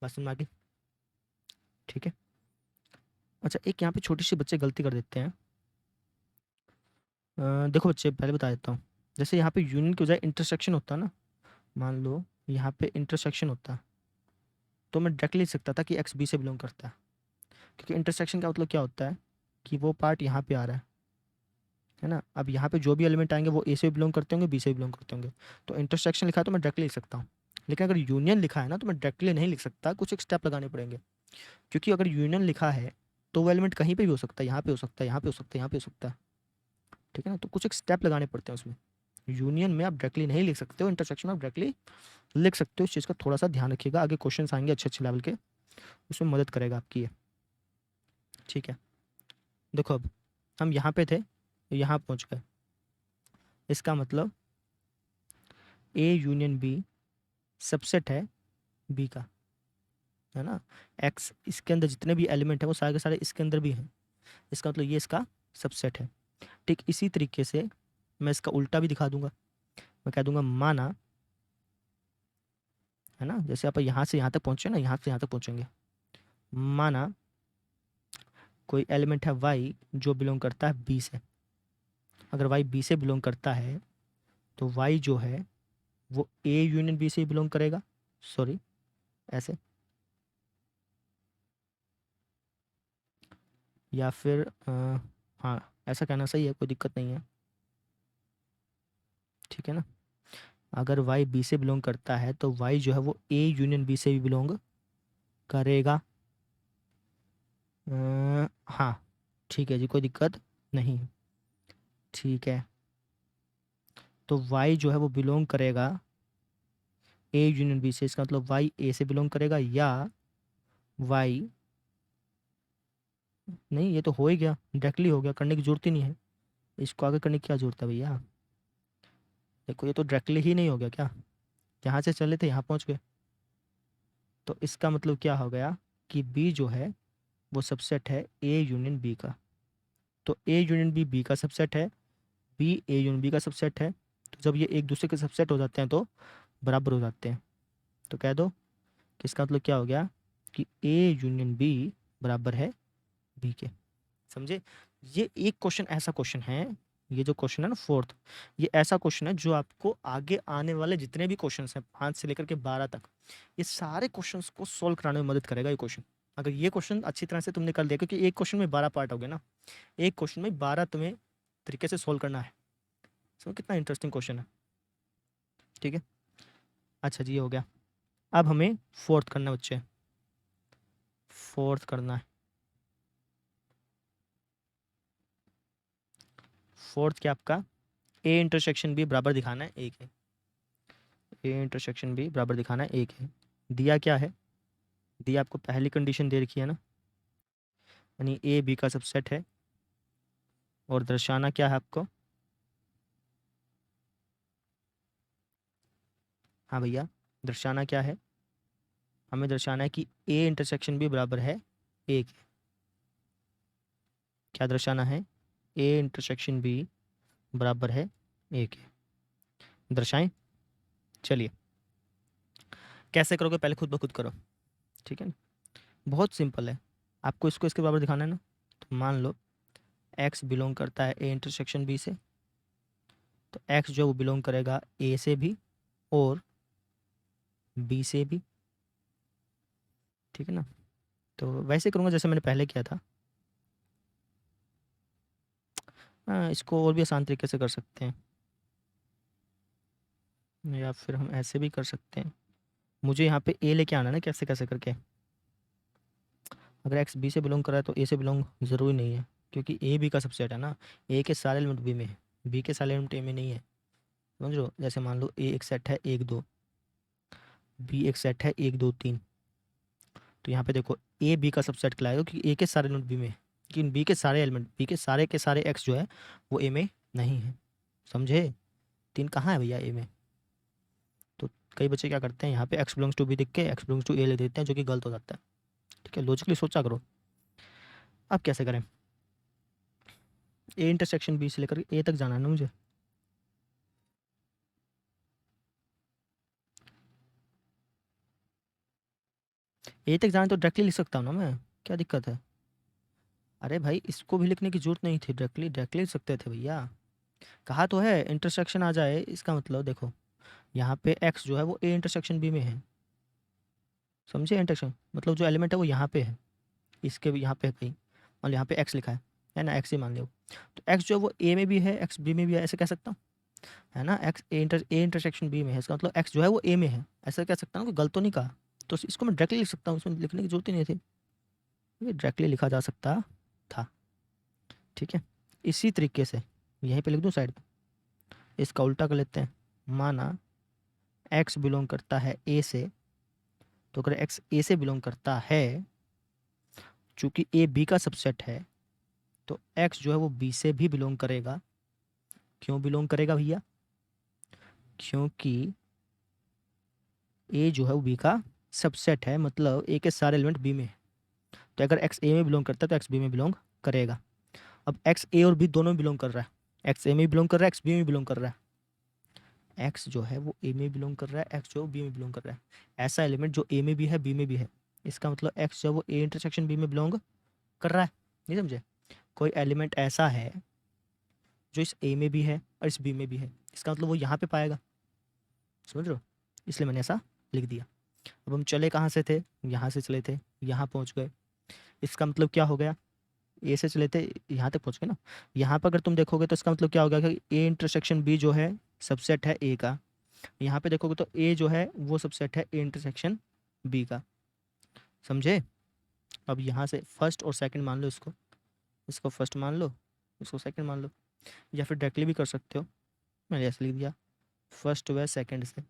बस समझ में आ गई, ठीक है। अच्छा, एक यहाँ पे छोटी सी बच्चे गलती कर देते हैं। देखो बच्चे, पहले बता देता हूँ, जैसे यहाँ पे यूनियन की बजाय इंटरसेक्शन होता है ना, मान लो यहाँ पे इंटरसेक्शन होता, तो मैं डायरेक्टली लिख सकता था कि एक्स बी से बिलोंग करता है, क्योंकि इंटरसेक्शन का मतलब क्या होता है कि वो पार्ट यहाँ पे आ रहा है ना। अब यहाँ पे जो भी एलिमेंट आएंगे वो ए से बिलोंग करते होंगे, बी से बिलोंग करते होंगे, तो इंटरसेक्शन लिखा है तो मैं डायरेक्टली लिख सकता हूँ। लेकिन अगर यूनियन लिखा है ना, तो मैं डायरेक्टली नहीं लिख सकता, कुछ एक स्टेप लगाने पड़ेंगे, क्योंकि अगर यूनियन लिखा है तो वो एलिमेंट कहीं पे भी हो सकता है, यहाँ पे हो सकता है, यहाँ पे हो सकता है, यहाँ पे हो सकता है, ठीक है ना। तो कुछ एक स्टेप लगाने पड़ते हैं उसमें। यूनियन में आप डायरेक्टली नहीं लिख सकते हो, इंटरसेक्शन में आप डायरेक्टली लिख सकते हो। इस चीज़ का थोड़ा सा ध्यान रखिएगा, आगे क्वेश्चन आएंगे अच्छे अच्छे लेवल के, उसमें मदद करेगा आपकी ये, ठीक है। देखो अब हम यहाँ पे थे, यहाँ पहुँच गए, इसका मतलब ए यूनियन बी सबसेट है बी का, है ना। एक्स इसके अंदर जितने भी एलिमेंट हैं वो सारे के सारे इसके अंदर भी हैं, इसका मतलब ये इसका सबसेट है। ठीक इसी तरीके से मैं इसका उल्टा भी दिखा दूंगा, मैं कह दूंगा माना, है ना, जैसे आप यहाँ से यहाँ तक पहुँचे ना, यहाँ से यहाँ तक पहुँचेंगे, माना कोई एलिमेंट है वाई जो बिलोंग करता है बी से। अगर वाई बी से बिलोंग करता है तो वाई जो है वो ए यूनियन बी से ही बिलोंग करेगा, सॉरी ऐसे, या फिर हाँ ऐसा कहना सही है, कोई दिक्कत नहीं है, ठीक है ना। अगर वाई बी से बिलोंग करता है तो वाई जो है वो ए यूनियन बी से भी बिलोंग करेगा, हाँ ठीक है जी, कोई दिक्कत नहीं है, ठीक है। तो वाई जो है वो बिलोंग करेगा ए यूनियन बी से, इसका मतलब वाई ए से बिलोंग करेगा, या वाई, नहीं ये तो हो ही गया, डायरेक्टली हो गया, करने की जरूरत ही नहीं है, इसको आगे करने की क्या जरूरत है भैया। देखो ये तो डायरेक्टली ही नहीं हो गया क्या, यहाँ से चले थे यहाँ पहुँच गए, तो इसका मतलब क्या हो गया कि बी जो है वो सबसेट है ए यूनियन बी का। तो ए यूनियन बी बी का सबसेट है, बी ए यूनियन बी का सबसेट है, तो जब ये एक दूसरे के सबसेट हो जाते हैं तो बराबर हो जाते हैं, तो कह दो कि इसका मतलब क्या हो गया कि ए यूनियन बी बराबर है बी के, समझे। ये एक क्वेश्चन ऐसा क्वेश्चन है, ये जो क्वेश्चन है ना फोर्थ, ये ऐसा क्वेश्चन है जो आपको आगे आने वाले जितने भी क्वेश्चन हैं 5 से लेकर के 12 तक, ये सारे क्वेश्चंस को सोल्व कराने में मदद करेगा ये क्वेश्चन। अगर ये क्वेश्चन अच्छी तरह से तुमने कर लिया, क्योंकि एक क्वेश्चन में 12 पार्ट हो गए ना, एक क्वेश्चन में 12 तुम्हें तरीके से सोल्व करना है, समझो कितना इंटरेस्टिंग क्वेश्चन है, ठीक है। अच्छा जी, ये हो गया। अब हमें फोर्थ करना है बच्चे, फोर्थ करना है। फोर्थ क्या आपका, ए इंटरसेक्शन बी बराबर दिखाना है एक है, ए इंटरसेक्शन बी बराबर दिखाना है एक है। दिया क्या है, दिया आपको पहली कंडीशन दे रखी है ना, यानी ए बी का सबसेट है। और दर्शाना क्या है आपको, हाँ भैया, दर्शाना क्या है, हमें दर्शाना है कि ए इंटरसेक्शन बी बराबर है ए के। क्या दर्शाना है, ए इंटरसेक्शन बी बराबर है ए के। दर्शाएं, चलिए कैसे करोगे, पहले खुद ब खुद करो, ठीक है ना। बहुत सिंपल है, आपको इसको इसके बराबर दिखाना है ना। तो मान लो एक्स बिलोंग करता है ए इंटरसेक्शन बी से, तो एक्स जो वो बिलोंग करेगा ए से भी और बी से भी, ठीक है ना। तो वैसे करूँगा जैसे मैंने पहले किया था। हाँ, इसको और भी आसान तरीके से कर सकते हैं, या फिर हम ऐसे भी कर सकते हैं। मुझे यहाँ पे ए लेके आना ना, कैसे कैसे करके। अगर एक्स बी से बिलोंग कर रहा है तो ए से बिलोंग ज़रूरी नहीं है, क्योंकि ए बी का सबसेट है ना। ए के सारे एलिमेंट बी में है, बी के सारे एलिमेंट ए में नहीं है, समझ लो। जैसे मान लो ए एक सेट है 1 2, बी एक सेट है 1 2 3। तो यहाँ पे देखो ए बी का सबसेट कहलाएगा, क्योंकि ए के सारे एलिमेंट बी में है, लेकिन बी के सारे एलिमेंट, बी के सारे एक्स जो है वो ए में नहीं है, समझे। 3 कहाँ है भैया ए में। तो कई बच्चे क्या करते हैं, यहाँ पे एक्स बिलोंग्स टू बी दिख के एक्स बिलोंग्स टू ए ले देते हैं, जो कि गलत हो जाता है, ठीक है। लॉजिकली सोचा करो। अब कैसे करें, ए इंटरसेक्शन बी से लेकर ए तक जाना है ना मुझे। ए तक जाना तो डायरेक्टली लिख सकता हूँ ना मैं, क्या दिक्कत है। अरे भाई इसको भी लिखने की जरूरत नहीं थी, डायरेक्टली डायरेक्टली लिख सकते थे भैया। कहा तो है इंटरसेक्शन आ जाए, इसका मतलब देखो यहाँ पे एक्स जो है वो ए इंटरसेक्शन बी में है, समझे। इंटरसेक्शन मतलब जो एलिमेंट है वो यहाँ पे है, इसके भी यहाँ पे है कहीं, और यहाँ पे एक्स लिखा है ना, एक्स ही मान लो। तो एक्स जो है वो ए में भी है एक्स बी में भी है, ऐसे कह सकता हूँ, है ना। एक्स ए इंटरसेक्शन बी में है, इसका मतलब एक्स जो है वो ए में है, ऐसा कह सकता हूँ, कोई गलत तो नहीं कहा। तो इसको मैं डायरेक्टली लिख सकता हूँ, इसमें लिखने की जरूरत ही नहीं थी, ये डायरेक्टली लिखा जा सकता था, ठीक है। इसी तरीके से यहीं पे लिख दूँ साइड में, इसका उल्टा कर लेते हैं। माना एक्स बिलोंग करता है ए से, तो अगर एक्स ए से बिलोंग करता है, चूंकि ए बी का सबसेट है, तो एक्स जो है वो बी से भी बिलोंग करेगा। क्यों बिलोंग करेगा भैया, क्योंकि ए जो है वो बी का सबसेट है, मतलब ए के सारे एलिमेंट बी में है। तो अगर एक्स ए में बिलोंग करता है तो एक्स बी में बिलोंग करेगा। अब एक्स ए और बी दोनों में बिलोंग कर रहा है, एक्स ए में बिलोंग कर रहा है, एक्स बी में बिलोंग कर रहा है। एक्स जो है वो ए में बिलोंग कर रहा है, एक्स जो बी में बिलोंग कर रहा है। ऐसा एलिमेंट जो ए में भी है बी में भी है, इसका मतलब एक्स जो है वो ए इंटरसेक्शन बी में बिलोंग कर रहा है, नहीं समझे। कोई एलिमेंट ऐसा है जो इस ए में भी है और इस बी में भी है, इसका मतलब वो यहाँ पे पाएगा, समझ रहे हो। इसलिए मैंने ऐसा लिख दिया। अब हम चले कहाँ से थे, यहाँ से चले थे, यहाँ पहुँच गए। इसका मतलब क्या हो गया, ए से चले थे यहाँ तक पहुँच गए ना। यहाँ पर अगर तुम देखोगे तो इसका मतलब क्या हो गया कि ए इंटरसेक्शन बी जो है सबसेट है ए का। यहाँ पे देखोगे तो ए जो है वो सबसेट है ए इंटरसेक्शन बी का, समझे। अब यहाँ से फर्स्ट और सेकंड मान लो, इसको इसको फर्स्ट मान लो, इसको सेकंड मान लो, या फिर डायरेक्टली भी कर सकते हो। मैंने ऐसे लिख दिया, फर्स्ट व सेकंड से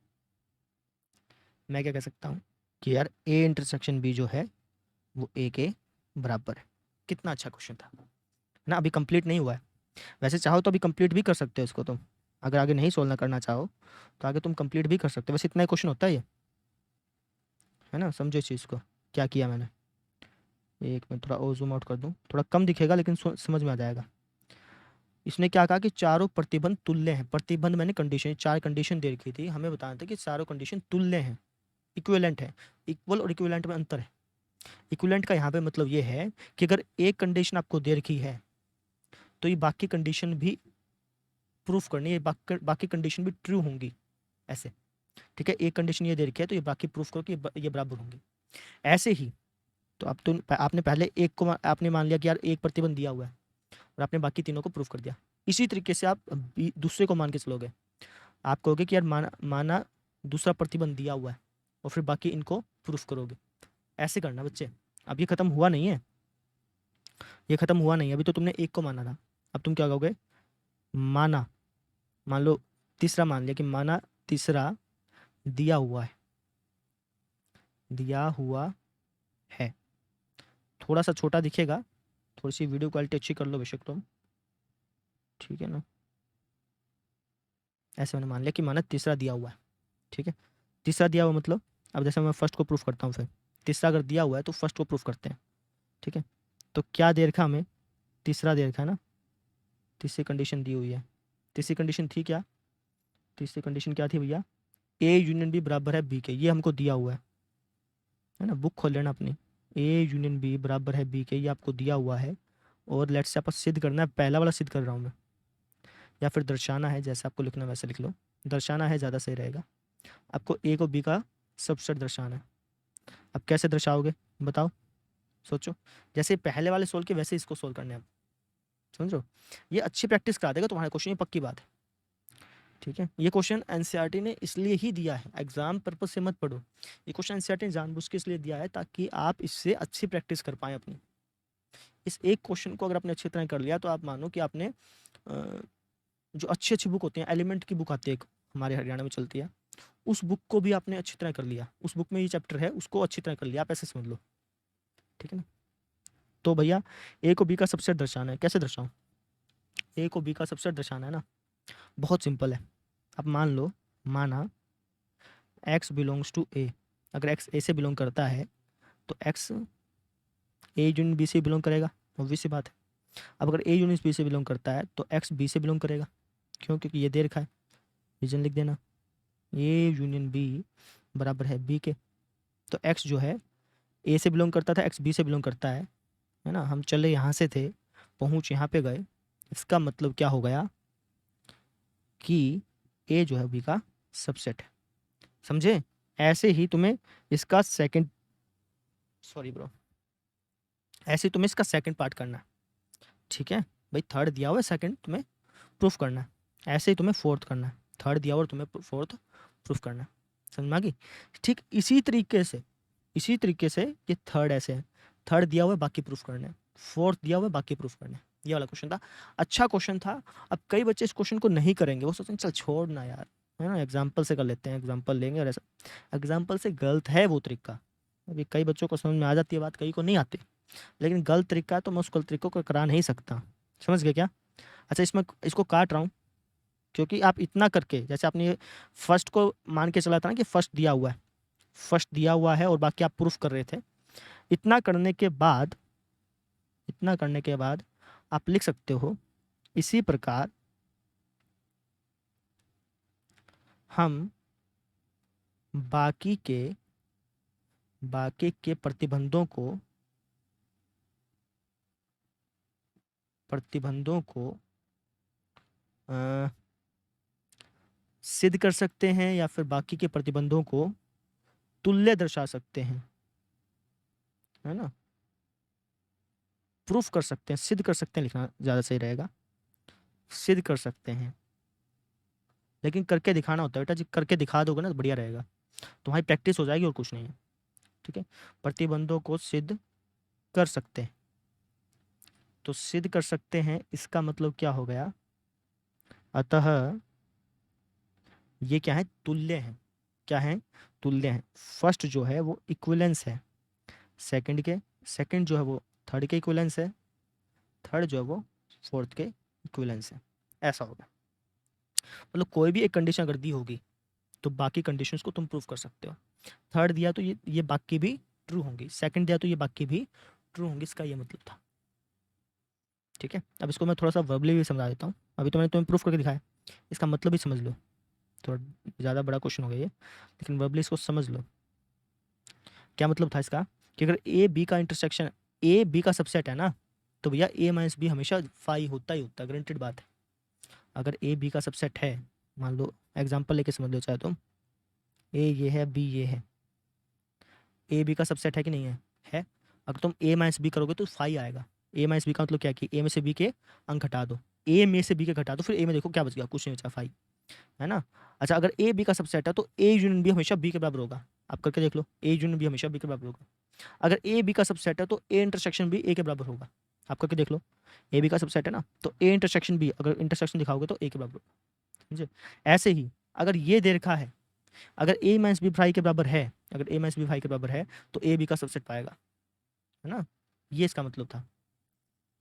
मैं क्या कह सकता हूँ कि यार ए इंटरसेक्शन बी जो है वो ए के बराबर है। कितना अच्छा क्वेश्चन था ना, अभी कंप्लीट नहीं हुआ है। वैसे चाहो तो अभी कंप्लीट भी कर सकते हो इसको तुम, अगर आगे नहीं सोल्व करना चाहो तो आगे तुम कंप्लीट भी कर सकते हो। वैसे इतना ही क्वेश्चन होता है ये, है ना। समझो इस चीज़ को, क्या किया मैंने। एक मिनट थोड़ा और जूम आउट कर दूँ, थोड़ा कम दिखेगा लेकिन समझ में आ जाएगा। इसने क्या कहा कि चारों प्रतिबंध तुल्य हैं। प्रतिबंध मैंने कंडीशन, 4 कंडीशन दे रखी थी, हमें बताना था कि चारों कंडीशन तुल्य हैं, इक्विवेलेंट है। इक्वल और इक्विवेलेंट में अंतर है। इक्विवेलेंट का यहाँ पे मतलब ये है कि अगर एक कंडीशन आपको दे रखी है तो ये बाकी कंडीशन भी प्रूफ करनी है, बाकी कंडीशन भी ट्रू होंगी, ऐसे, ठीक है। एक कंडीशन ये दे रखी है तो ये बाकी प्रूफ करो कि ये बराबर होंगी, ऐसे ही। तो अब तो आपने पहले एक को आपने मान लिया कि यार एक प्रतिबंध दिया हुआ है, और आपने बाकी तीनों को प्रूफ कर दिया। इसी तरीके से आप दूसरे को मान के चलोगे, आप कहोगे कि यार माना दूसरा प्रतिबंध दिया हुआ है, और फिर बाकी इनको प्रूफ करोगे। ऐसे करना बच्चे। अब ये खत्म हुआ नहीं है, ये खत्म हुआ नहीं है, अभी तो तुमने एक को माना था। अब तुम क्या कहोगे, माना, मान लो तीसरा मान लिया कि माना तीसरा दिया हुआ है, दिया हुआ है। थोड़ा सा छोटा दिखेगा, थोड़ी सी वीडियो क्वालिटी अच्छी कर लो बेशक तुम, ठीक है ना। ऐसे मैंने मान लिया कि माना तीसरा दिया हुआ है, ठीक है। तीसरा दिया हुआ मतलब, अब जैसे मैं फर्स्ट को प्रूफ करता हूँ, फिर तीसरा अगर दिया हुआ है तो फर्स्ट को प्रूफ करते हैं, ठीक है। तो क्या दे रखा हमें, तीसरा दे रखा है ना, तीसरी कंडीशन दी हुई है। तीसरी कंडीशन थी क्या, तीसरी कंडीशन क्या थी भैया, ए यूनियन बी बराबर है बी के, ये हमको दिया हुआ है ना। बुक खोल लेना अपनी, ए यूनियन बी बराबर है बी के, ये आपको दिया हुआ है। और लेट्स से आपको सिद्ध करना है, पहला वाला सिद्ध कर रहा हूँ मैं, या फिर दर्शाना है, जैसे आपको लिखना है वैसे लिख लो। दर्शाना है ज़्यादा सही रहेगा। आपको ए को बी का सबसेट दर्शाना है। अब कैसे दर्शाओगे बताओ, सोचो। जैसे पहले वाले सोल्व के वैसे इसको सोल्व करने हैं, समझो। ये अच्छी प्रैक्टिस करा देगा तुम्हारे क्वेश्चन, ये पक्की बात है, ठीक है। ये क्वेश्चन एनसीईआरटी ने इसलिए ही दिया है, एग्जाम पर्पज से मत पढ़ो। ये क्वेश्चन एनसीईआरटी ने जानबूझ के इसलिए दिया है ताकि आप इससे अच्छी प्रैक्टिस कर पाएँ अपनी। इस एक क्वेश्चन को अगर आपने अच्छी तरह कर लिया तो आप मानो कि आपने जो अच्छी अच्छी बुक होती हैं, एलिमेंट की बुक आती है एक, हमारे हरियाणा में चलती है, उस बुक को भी आपने अच्छी तरह कर लिया। उस बुक में ये चैप्टर है, उसको अच्छी तरह कर लिया, आप ऐसे समझ लो, ठीक है ना। तो भैया ए को बी का सबसेट दर्शाना है, कैसे दर्शाऊं। ए को बी का सबसेट दर्शाना है ना, बहुत सिंपल है। अब मान लो, माना एक्स बिलोंग्स टू ए, अगर एक्स ए से बिलोंग करता है तो एक्स ए यूनिट बी से बिलोंग करेगा, ऑब्वियस सी बात है। अब अगर ए यूनिट बी से बिलोंग करता है तो एक्स बी से बिलोंग करेगा, क्यों, क्योंकि ये दे रखा है। रीजन लिख देना, ए यूनियन बी बराबर है बी के। तो एक्स जो है ए से बिलोंग करता था, एक्स बी से बिलोंग करता है ना। हम चले यहाँ से थे, पहुँच यहाँ पे गए, इसका मतलब क्या हो गया कि ए जो है बी का सबसेट है, समझे। ऐसे ही तुम्हें इसका सेकंड, सॉरी ब्रो, ऐसे ही तुम्हें इसका सेकंड पार्ट करना है, ठीक है। भाई थर्ड दिया हुआ है, सेकंड तुम्हें प्रूफ करना है। ऐसे ही तुम्हें फोर्थ करना है, थर्ड दिया हुआ और तुम्हें फोर्थ प्रूफ करना है, समझ में आ गई। ठीक इसी तरीके से, इसी तरीके से ये थर्ड ऐसे है, थर्ड दिया हुआ है बाकी प्रूफ करना है, फोर्थ दिया हुआ है बाकी प्रूफ करना है। ये वाला क्वेश्चन था, अच्छा क्वेश्चन था। अब कई बच्चे इस क्वेश्चन को नहीं करेंगे, वो सोचेंगे चल छोड़ ना यार, है ना, एग्जाम्पल से कर लेते हैं, एग्जाम्पल लेंगे और ऐसा। एग्जाम्पल से गलत है वो तरीका। अभी कई बच्चों को समझ में आ जाती है बात, कई को नहीं आती, लेकिन गलत तरीका है तो मैं उस गलत तरीकों को करा नहीं सकता, समझ गए क्या। अच्छा, इसमें इसको काट रहा हूँ क्योंकि आप इतना करके, जैसे आपने फर्स्ट को मान के चला था ना कि फर्स्ट दिया हुआ है, फर्स्ट दिया हुआ है और बाकी आप प्रूफ कर रहे थे। इतना करने के बाद, इतना करने के बाद आप लिख सकते हो इसी प्रकार हम बाकी के, बाकी के प्रतिबंधों को, प्रतिबंधों को अ, सिद्ध कर सकते हैं या फिर बाकी के प्रतिबंधों को तुल्य दर्शा सकते हैं, है ना। प्रूफ कर सकते हैं, सिद्ध कर सकते हैं लिखना ज़्यादा सही रहेगा, सिद्ध कर सकते हैं। लेकिन करके दिखाना होता है बेटा जी, करके दिखा दोगे ना तो बढ़िया रहेगा, तुम्हारी प्रैक्टिस हो जाएगी और कुछ नहीं है, ठीक है। प्रतिबंधों को सिद्ध कर सकते हैं, तो सिद्ध कर सकते हैं इसका मतलब क्या हो गया, अतः ये क्या है, तुल्य है। क्या है, तुल्य है। फर्स्ट जो है वो इक्विवेलेंस है सेकंड के, सेकंड जो है वो थर्ड के इक्विवेलेंस है, थर्ड जो है वो फोर्थ के इक्विवेलेंस है। ऐसा होगा, मतलब कोई भी एक कंडीशन अगर दी होगी तो बाकी कंडीशंस को तुम प्रूव कर सकते हो। थर्ड दिया तो ये बाकी भी ट्रू होंगी, सेकंड दिया तो ये बाकी भी ट्रू होंगी, इसका ये मतलब था, ठीक है। अब इसको मैं थोड़ा सा वर्बली भी समझा देता हूँ, अभी तो मैंने तुम्हें प्रूफ करके दिखाया, इसका मतलब भी समझ लो। थोड़ा ज़्यादा बड़ा क्वेश्चन हो गया ये, लेकिन वर्बली इसको समझ लो। क्या मतलब था इसका, कि अगर ए बी का इंटरसेक्शन, ए बी का सबसेट है ना, तो भैया ए माइनस बी हमेशा फाई होता ही होता है, गारंटेड बात है। अगर ए बी का सबसेट है, मान लो एग्जांपल लेके समझ लो चाहे तुम, ए ये है बी ये है, ए बी का सबसेट है कि नहीं है, है। अगर तुम ए माइनस बी करोगे तो फाई आएगा। ए माइनस बी का मतलब क्या, कि ए में से बी के अंक घटा दो, ए में से बी के घटा दो, फिर ए में देखो क्या बच गया, कुछ नहीं बचा, फाई, है ना। अच्छा, अगर ए बी का सबसेट है तो ए यूनियन बी हमेशा बी के बराबर होगा, आप करके देख लो, ए यूनियन बी हमेशा बी के बराबर होगा। अगर ए बी का सबसेट है तो ए इंटरसेक्शन भी ए के बराबर होगा, आप करके देख लो। ए बी का सबसेट है ना, तो ए इंटरसेक्शन बी, अगर इंटरसेक्शन दिखाओगे तो ए के बराबर होगा, समझे। ऐसे ही अगर ये दे रखा है अगर a माइनस बी फाई के बराबर है, अगर a माइनस बी फाई के बराबर है तो a b का सबसेट पाएगा, है ना, ये इसका मतलब था।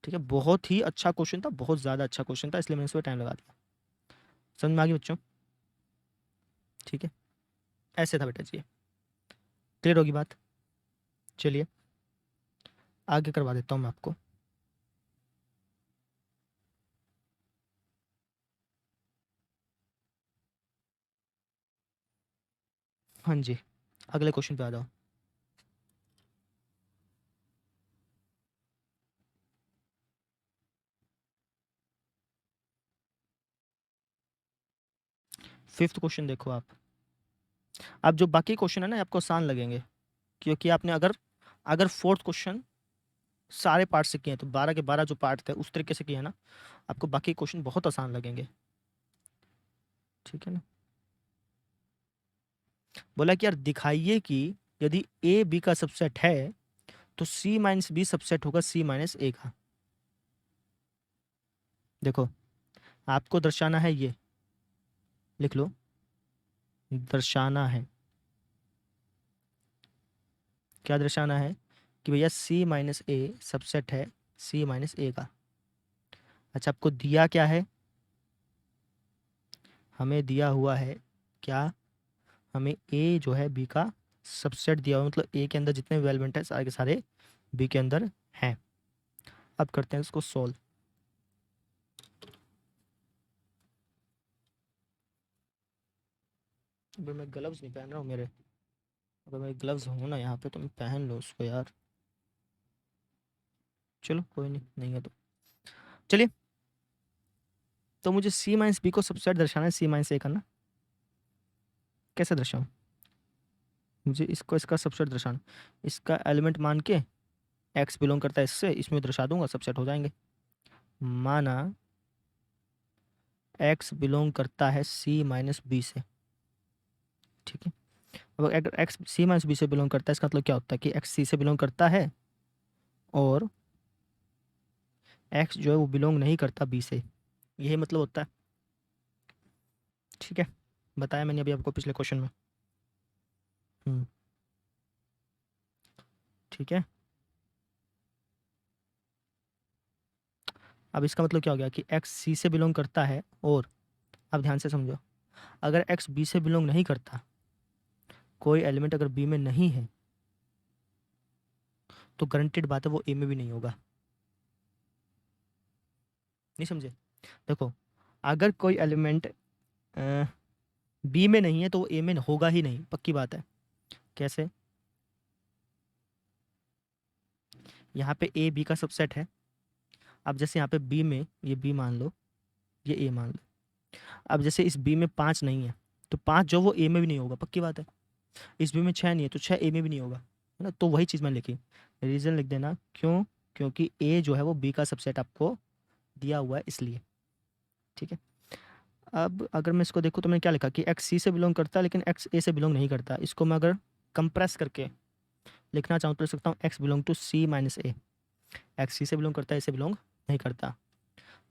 ठीक है, बहुत ही अच्छा क्वेश्चन था, बहुत ज़्यादा अच्छा क्वेश्चन था, इसलिए मैंने इस पर टाइम लगा दिया। समझ में आ गई बच्चों? ठीक है, ऐसे था बेटा जी। क्लियर होगी बात? चलिए आगे करवा देता हूँ मैं आपको। हाँ जी, अगले क्वेश्चन पे आ जाओ। फिफ्थ क्वेश्चन देखो आप। अब जो बाकी क्वेश्चन है ना आपको आसान लगेंगे, क्योंकि आपने अगर अगर फोर्थ क्वेश्चन सारे पार्ट से किए हैं तो 12 के 12 जो पार्ट थे उस तरीके से किए हैं ना, आपको बाकी क्वेश्चन बहुत आसान लगेंगे। ठीक है ना, बोला कि यार दिखाइए कि यदि ए बी का सबसेट है तो सी माइनस बी सबसेट होगा सी माइनस ए का। देखो आपको दर्शाना है, ये लिख लो, दर्शाना है, क्या दर्शाना है कि भैया सी माइनस ए सबसेट है सी माइनस ए का। अच्छा आपको दिया क्या है, हमें दिया हुआ है क्या, हमें ए जो है बी का सबसेट दिया हुआ, मतलब ए के अंदर जितने भी एलिमेंट है सारे के सारे बी के अंदर हैं। अब करते हैं इसको सोल्व। अगर मैं ग्लव्स नहीं पहन रहा हूँ मेरे, अगर मेरे ग्लव्स हो ना यहाँ पे तो मैं पहन लो उसको यार। चलो कोई नहीं, नहीं है तो चलिए। तो मुझे सी माइनस बी को सबसेट दर्शाना है सी माइनस ए का ना, कैसे दर्शाऊं, मुझे इसको इसका सबसेट दर्शाना, इसका एलिमेंट मान के एक्स बिलोंग करता है इससे, इसमें दर्शा दूंगा सबसेट हो जाएंगे। माना एक्स बिलोंग करता है सी माइनस बी से। ठीक है, अब अगर एक्स सी माइनस बी से बिलोंग करता है इसका मतलब क्या होता है कि एक्स सी से बिलोंग करता है और एक्स जो है वो बिलोंग नहीं करता बी से, यही मतलब होता है। ठीक है, बताया मैंने अभी आपको पिछले क्वेश्चन में। हम्म, ठीक है, अब इसका मतलब क्या हो गया कि एक्स सी से बिलोंग करता है, और अब ध्यान से समझो, अगर एक्स बी से बिलोंग नहीं करता, कोई एलिमेंट अगर बी में नहीं है तो गारंटेड बात है वो ए में भी नहीं होगा। नहीं समझे? देखो अगर कोई एलिमेंट बी में नहीं है तो वो ए में होगा ही नहीं, पक्की बात है। कैसे? यहाँ पे ए बी का सबसेट है, अब जैसे यहाँ पे बी में ये बी मान लो, ये ए मान लो, अब जैसे इस बी में 5 नहीं है तो 5 जो वो ए में भी नहीं होगा, पक्की बात है। इस बी में 6 नहीं है तो 6 ए में भी नहीं होगा, है ना, तो वही चीज़ मैंने लिखी। रीज़न लिख देना क्यों, क्योंकि ए जो है वो बी का सबसेट आपको दिया हुआ है इसलिए। ठीक है, अब अगर मैं इसको देखूँ तो मैंने क्या लिखा कि एक्स सी से बिलोंग करता है लेकिन एक्स ए से बिलोंग नहीं करता, इसको मैं अगर कंप्रेस करके लिखना चाहूँ तो लिख सकता हूँ X belong to C minus A. X C से बिलोंग करता है, ए से बिलोंग नहीं करता।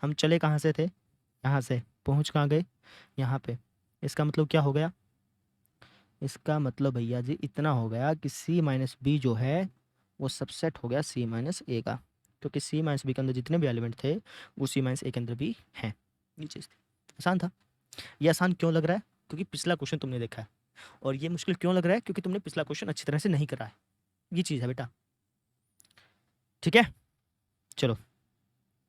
हम चले कहाँ से थे, यहाँ से पहुँच कहाँ गए, यहाँ पे। इसका मतलब क्या हो गया, इसका मतलब भैया जी इतना हो गया कि सी माइनस बी जो है वो सबसेट हो गया सी माइनस ए का, क्योंकि सी माइनस बी के अंदर जितने भी एलिमेंट थे वो सी माइनस ए के अंदर भी हैं। ये चीज़ थी, आसान था। ये आसान क्यों लग रहा है, क्योंकि पिछला क्वेश्चन तुमने देखा है, और ये मुश्किल क्यों लग रहा है, क्योंकि तुमने पिछला क्वेश्चन अच्छी तरह से नहीं करा है। ये चीज़ है बेटा। ठीक है, चलो